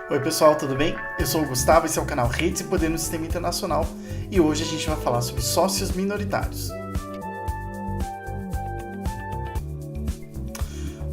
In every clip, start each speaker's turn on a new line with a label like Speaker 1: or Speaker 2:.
Speaker 1: Oi pessoal, tudo bem? Eu sou o Gustavo, esse é o canal Redes e Poder no Sistema Internacional e hoje a gente vai falar sobre sócios minoritários.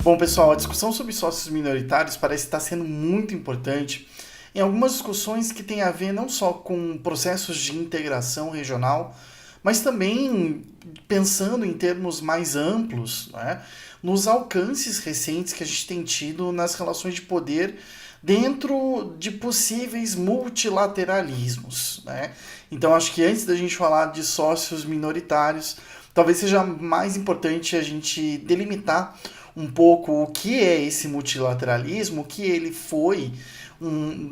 Speaker 1: Bom pessoal, a discussão sobre sócios minoritários parece estar sendo muito importante em algumas discussões que têm a ver não só com processos de integração regional, mas também pensando em termos mais amplos, né, nos alcances recentes que a gente tem tido nas relações de poder dentro de possíveis multilateralismos, né? Então acho que antes da gente falar de sócios minoritários, talvez seja mais importante a gente delimitar um pouco o que é esse multilateralismo, o que ele foi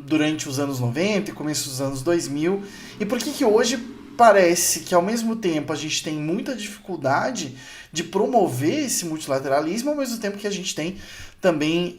Speaker 1: durante os anos 90 e começo dos anos 2000, e por que hoje parece que ao mesmo tempo a gente tem muita dificuldade de promover esse multilateralismo, ao mesmo tempo que a gente tem também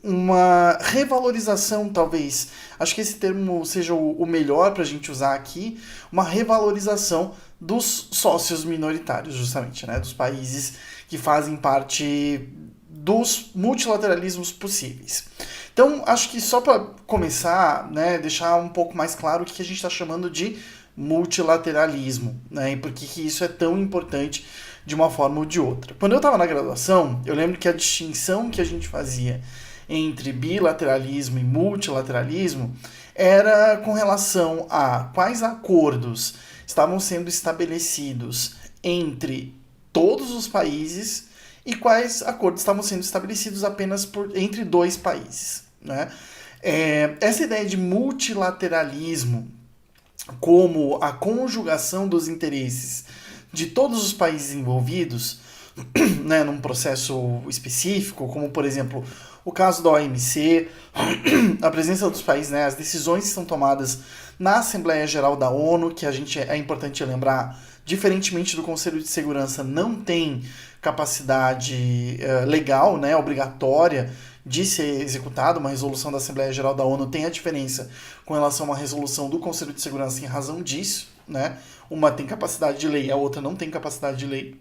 Speaker 1: uma revalorização, talvez, acho que esse termo seja o melhor para a gente usar aqui, uma revalorização dos sócios minoritários, justamente, né, dos países que fazem parte dos multilateralismos possíveis. Então, acho que só para começar, né, deixar um pouco mais claro o que a gente está chamando de multilateralismo, né, e por que isso é tão importante de uma forma ou de outra. Quando eu estava na graduação, eu lembro que a distinção que a gente fazia entre bilateralismo e multilateralismo era com relação a quais acordos estavam sendo estabelecidos entre todos os países e quais acordos estavam sendo estabelecidos apenas entre dois países, né? Essa ideia de multilateralismo como a conjugação dos interesses de todos os países envolvidos, né, num processo específico, como por exemplo o caso da OMC, a presença dos países, né, as decisões que são tomadas na Assembleia Geral da ONU, que é importante lembrar, diferentemente do Conselho de Segurança, não tem capacidade legal, né, obrigatória de ser executada. Uma resolução da Assembleia Geral da ONU tem a diferença com relação a uma resolução do Conselho de Segurança em razão disso, né? Uma tem capacidade de lei, a outra não tem capacidade de lei.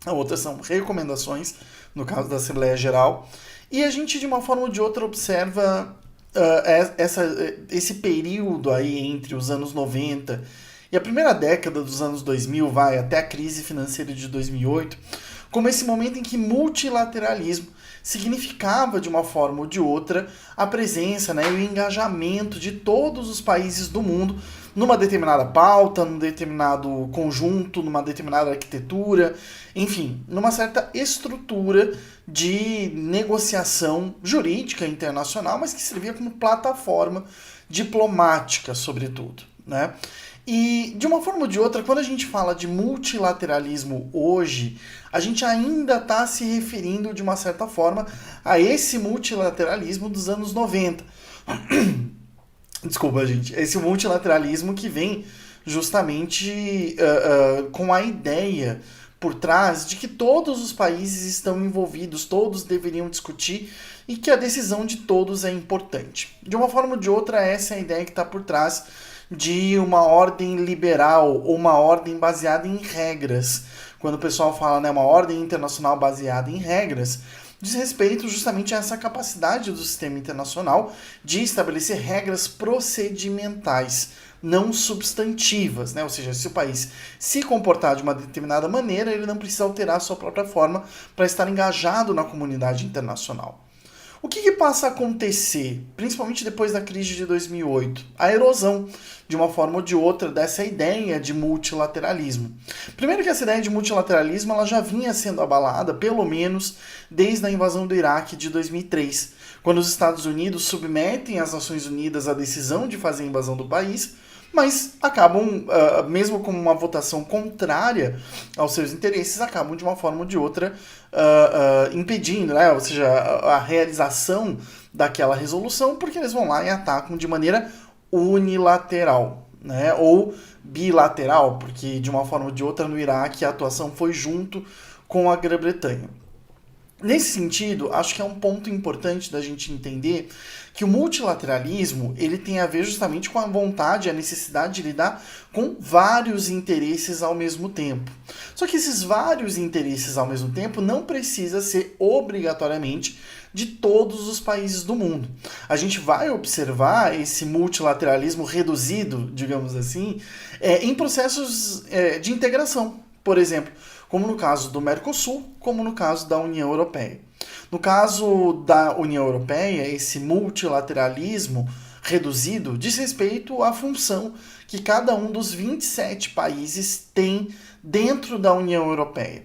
Speaker 1: A outra são recomendações, no caso da Assembleia Geral. E a gente, de uma forma ou de outra, observa esse período aí entre os anos 90 e a primeira década dos anos 2000, vai até a crise financeira de 2008, como esse momento em que multilateralismo significava, de uma forma ou de outra, a presença, né, e o engajamento de todos os países do mundo numa determinada pauta, num determinado conjunto, numa determinada arquitetura, enfim, numa certa estrutura de negociação jurídica internacional, mas que servia como plataforma diplomática, sobretudo, né? E, de uma forma ou de outra, quando a gente fala de multilateralismo hoje, a gente ainda está se referindo, de uma certa forma, a esse multilateralismo dos anos 90. Desculpa, gente. Esse multilateralismo que vem justamente com a ideia por trás de que todos os países estão envolvidos, todos deveriam discutir e que a decisão de todos é importante. De uma forma ou de outra, essa é a ideia que está por trás de uma ordem liberal ou uma ordem baseada em regras. Quando o pessoal fala, né, uma ordem internacional baseada em regras, diz respeito justamente a essa capacidade do sistema internacional de estabelecer regras procedimentais, não substantivas, né? Ou seja, se o país se comportar de uma determinada maneira, ele não precisa alterar a sua própria forma para estar engajado na comunidade internacional. O que passa a acontecer, principalmente depois da crise de 2008? A erosão, de uma forma ou de outra, dessa ideia de multilateralismo. Primeiro que essa ideia de multilateralismo ela já vinha sendo abalada, pelo menos, desde a invasão do Iraque de 2003, quando os Estados Unidos submetem as Nações Unidas à decisão de fazer a invasão do país, mas acabam, mesmo com uma votação contrária aos seus interesses, acabam de uma forma ou de outra impedindo, né? Ou seja, a realização daquela resolução, porque eles vão lá e atacam de maneira unilateral, né? Ou bilateral, porque de uma forma ou de outra no Iraque a atuação foi junto com a Grã-Bretanha. Nesse sentido, acho que é um ponto importante da gente entender que o multilateralismo ele tem a ver justamente com a vontade, a necessidade de lidar com vários interesses ao mesmo tempo. Só que esses vários interesses ao mesmo tempo não precisa ser obrigatoriamente de todos os países do mundo. A gente vai observar esse multilateralismo reduzido, digamos assim, em processos de integração, por exemplo, como no caso do Mercosul, como no caso da União Europeia. No caso da União Europeia, esse multilateralismo reduzido diz respeito à função que cada um dos 27 países tem dentro da União Europeia.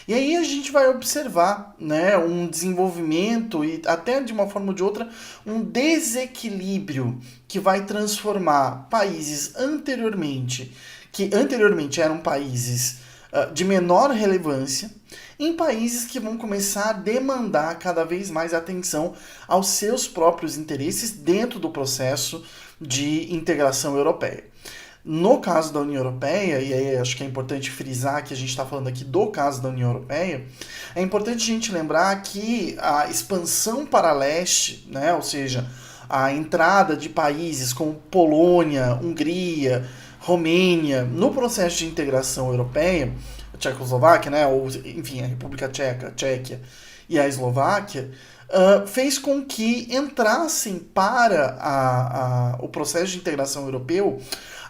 Speaker 1: E aí a gente vai observar, né, um desenvolvimento e até de uma forma ou de outra um desequilíbrio que vai transformar países que anteriormente eram países de menor relevância em países que vão começar a demandar cada vez mais atenção aos seus próprios interesses dentro do processo de integração europeia. No caso da União Europeia, e aí acho que é importante frisar que a gente está falando aqui do caso da União Europeia, é importante a gente lembrar que a expansão para leste, né, ou seja, a entrada de países como Polônia, Hungria, Romênia, no processo de integração europeia, a Tchecoslováquia, né, ou enfim, a República Tcheca, Tchequia e a Eslováquia, fez com que entrassem para o processo de integração europeu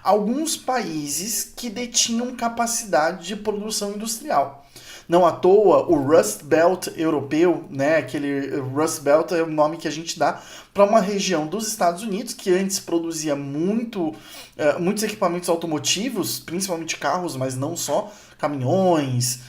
Speaker 1: alguns países que detinham capacidade de produção industrial. Não à toa, o Rust Belt europeu, né, aquele Rust Belt é o nome que a gente dá para uma região dos Estados Unidos que antes produzia muitos equipamentos automotivos, principalmente carros, mas não só, caminhões,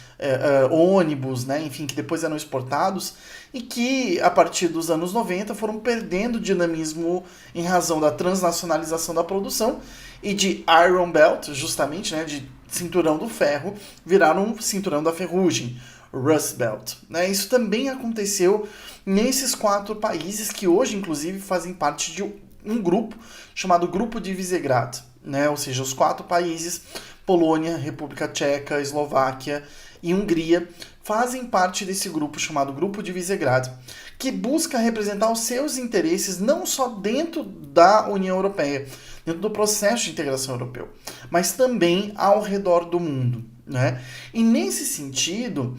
Speaker 1: ônibus, né, enfim, que depois eram exportados e que, a partir dos anos 90, foram perdendo dinamismo em razão da transnacionalização da produção e de Iron Belt, justamente, né, de cinturão do ferro, viraram um cinturão da ferrugem, Rust Belt. Né? Isso também aconteceu nesses 4 países que hoje, inclusive, fazem parte de um grupo chamado Grupo de Visegrad. Né? Ou seja, os 4 países, Polônia, República Tcheca, Eslováquia e Hungria, fazem parte desse grupo chamado Grupo de Visegrad, que busca representar os seus interesses não só dentro da União Europeia, dentro do processo de integração europeu, mas também ao redor do mundo. Né? E nesse sentido,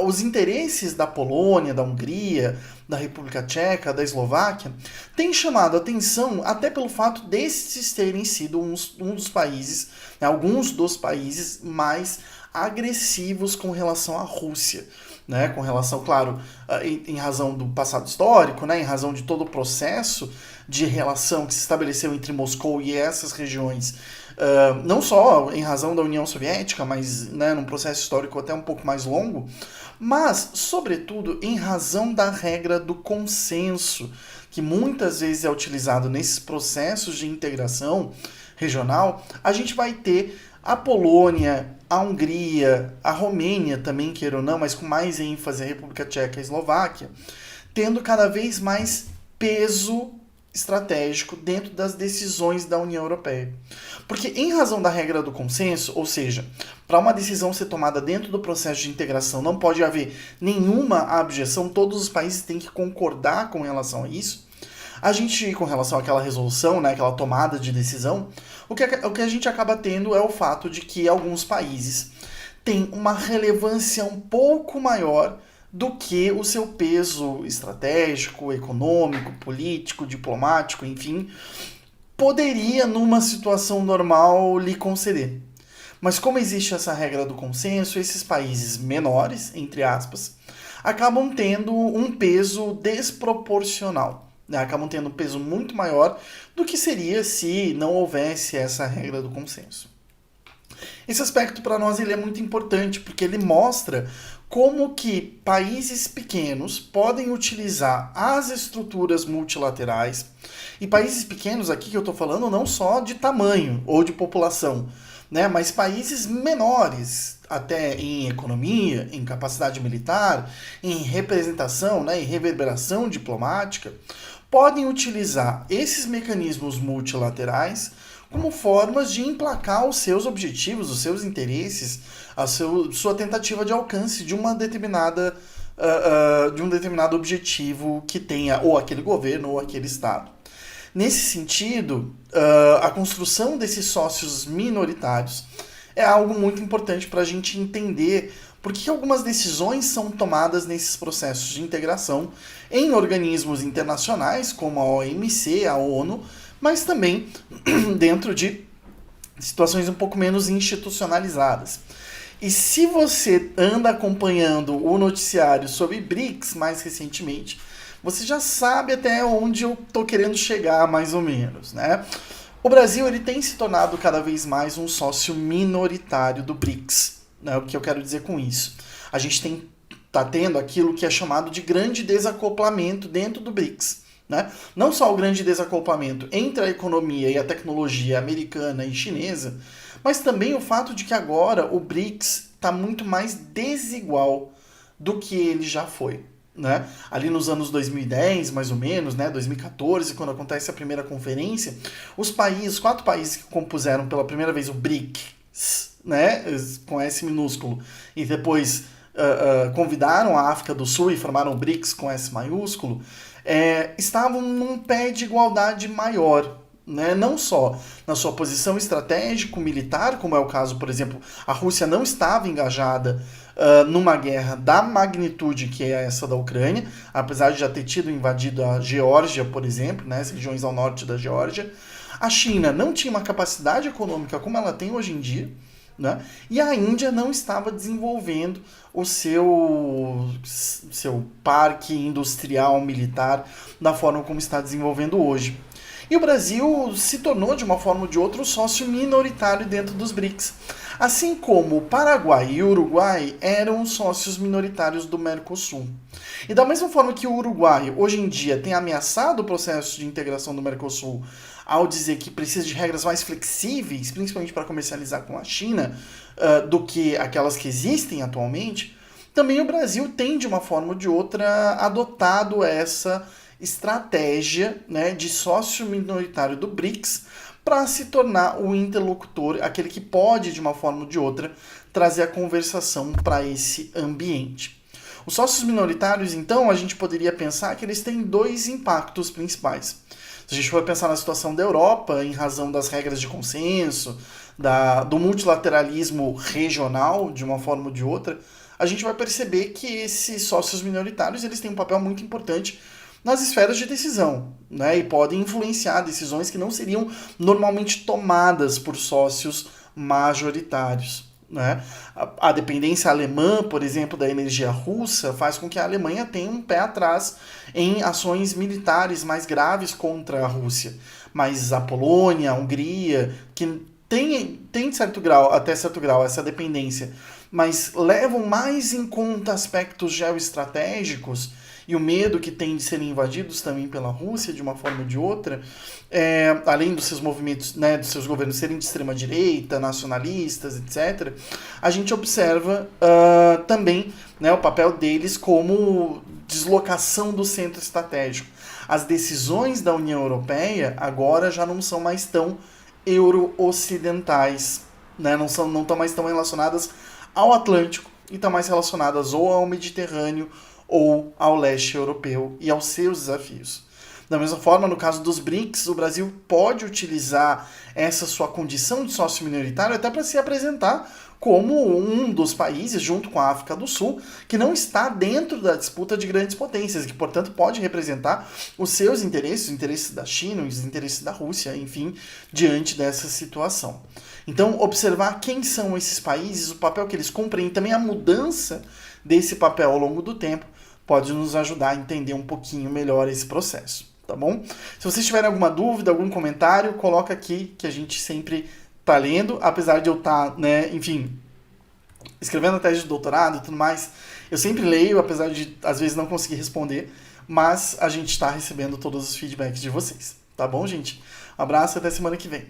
Speaker 1: os interesses da Polônia, da Hungria, da República Tcheca, da Eslováquia, têm chamado a atenção até pelo fato desses terem sido um dos países, né, alguns dos países mais agressivos com relação à Rússia. Né, com relação, claro, em razão do passado histórico, né, em razão de todo o processo de relação que se estabeleceu entre Moscou e essas regiões, não só em razão da União Soviética, mas, né, num processo histórico até um pouco mais longo, mas, sobretudo, em razão da regra do consenso, que muitas vezes é utilizado nesses processos de integração regional. A gente vai ter a Polônia, a Hungria, a Romênia também, queira ou não, mas com mais ênfase a República Tcheca e a Eslováquia, tendo cada vez mais peso estratégico dentro das decisões da União Europeia. Porque em razão da regra do consenso, ou seja, para uma decisão ser tomada dentro do processo de integração não pode haver nenhuma objeção, todos os países têm que concordar com relação a isso. A gente, com relação àquela resolução, né, aquela tomada de decisão, o que a gente acaba tendo é o fato de que alguns países têm uma relevância um pouco maior do que o seu peso estratégico, econômico, político, diplomático, enfim, poderia, numa situação normal, lhe conceder. Mas como existe essa regra do consenso, esses países menores, entre aspas, acabam tendo um peso desproporcional. Né? Acabam tendo um peso muito maior do que seria se não houvesse essa regra do consenso. Esse aspecto para nós ele é muito importante, porque ele mostra como que países pequenos podem utilizar as estruturas multilaterais, e países pequenos aqui que eu estou falando não só de tamanho ou de população, né, mas países menores, até em economia, em capacidade militar, em representação, né, em reverberação diplomática, podem utilizar esses mecanismos multilaterais como formas de emplacar os seus objetivos, os seus interesses, sua tentativa de alcance de uma determinada, de um determinado objetivo que tenha ou aquele governo ou aquele Estado. Nesse sentido, a construção desses sócios minoritários é algo muito importante para a gente entender Por que algumas decisões são tomadas nesses processos de integração em organismos internacionais, como a OMC, a ONU, mas também dentro de situações um pouco menos institucionalizadas. E se você anda acompanhando o noticiário sobre BRICS mais recentemente, você já sabe até onde eu estou querendo chegar, mais ou menos, né? O Brasil ele tem se tornado cada vez mais um sócio minoritário do BRICS. Né? O que eu quero dizer com isso? A gente está tendo aquilo que é chamado de grande desacoplamento dentro do BRICS. Né? Não só o grande desacoplamento entre a economia e a tecnologia americana e chinesa, mas também o fato de que agora o BRICS está muito mais desigual do que ele já foi. Né? Ali nos anos 2010, mais ou menos, né? 2014, quando acontece a primeira conferência, os 4 países que compuseram pela primeira vez o BRICS, né? Com S minúsculo, e depois convidaram a África do Sul e formaram o BRICS com S maiúsculo, estavam num pé de igualdade maior. Né? Não só na sua posição estratégico-militar, como é o caso, por exemplo, a Rússia não estava engajada numa guerra da magnitude que é essa da Ucrânia, apesar de já ter invadido a Geórgia, por exemplo, né, as regiões ao norte da Geórgia. A China não tinha uma capacidade econômica como ela tem hoje em dia, né, e a Índia não estava desenvolvendo o seu parque industrial militar da forma como está desenvolvendo hoje. E o Brasil se tornou, de uma forma ou de outra, um sócio minoritário dentro dos BRICS. Assim como o Paraguai e o Uruguai eram sócios minoritários do Mercosul. E da mesma forma que o Uruguai, hoje em dia, tem ameaçado o processo de integração do Mercosul ao dizer que precisa de regras mais flexíveis, principalmente para comercializar com a China, do que aquelas que existem atualmente, também o Brasil tem, de uma forma ou de outra, adotado essa estratégia, né, de sócio minoritário do BRICS para se tornar o interlocutor, aquele que pode, de uma forma ou de outra, trazer a conversação para esse ambiente. Os sócios minoritários, então, a gente poderia pensar que eles têm 2 impactos principais. Se a gente for pensar na situação da Europa, em razão das regras de consenso, do multilateralismo regional, de uma forma ou de outra, a gente vai perceber que esses sócios minoritários eles têm um papel muito importante nas esferas de decisão, né? E podem influenciar decisões que não seriam normalmente tomadas por sócios majoritários. Né? A dependência alemã, por exemplo, da energia russa faz com que a Alemanha tenha um pé atrás em ações militares mais graves contra a Rússia. Mas a Polônia, a Hungria, que tem de certo grau, até certo grau essa dependência, mas levam mais em conta aspectos geoestratégicos e o medo que tem de serem invadidos também pela Rússia de uma forma ou de outra, além dos seus movimentos, né, dos seus governos serem de extrema-direita, nacionalistas, etc., a gente observa também, né, o papel deles como deslocação do centro estratégico. As decisões da União Europeia agora já não são mais tão euro-ocidentais, né, não estão mais tão relacionadas ao Atlântico e estão mais relacionadas ou ao Mediterrâneo ou ao leste europeu e aos seus desafios. Da mesma forma, no caso dos BRICS, o Brasil pode utilizar essa sua condição de sócio minoritário até para se apresentar como um dos países, junto com a África do Sul, que não está dentro da disputa de grandes potências, que, portanto, pode representar os seus interesses, os interesses da China, os interesses da Rússia, enfim, diante dessa situação. Então, observar quem são esses países, o papel que eles cumprem e também a mudança desse papel ao longo do tempo pode nos ajudar a entender um pouquinho melhor esse processo, tá bom? Se vocês tiverem alguma dúvida, algum comentário, coloca aqui que a gente sempre tá lendo, apesar de eu estar, né, enfim, escrevendo a tese de doutorado e tudo mais, eu sempre leio, apesar de às vezes não conseguir responder, mas a gente está recebendo todos os feedbacks de vocês, tá bom, gente? Um abraço e até semana que vem.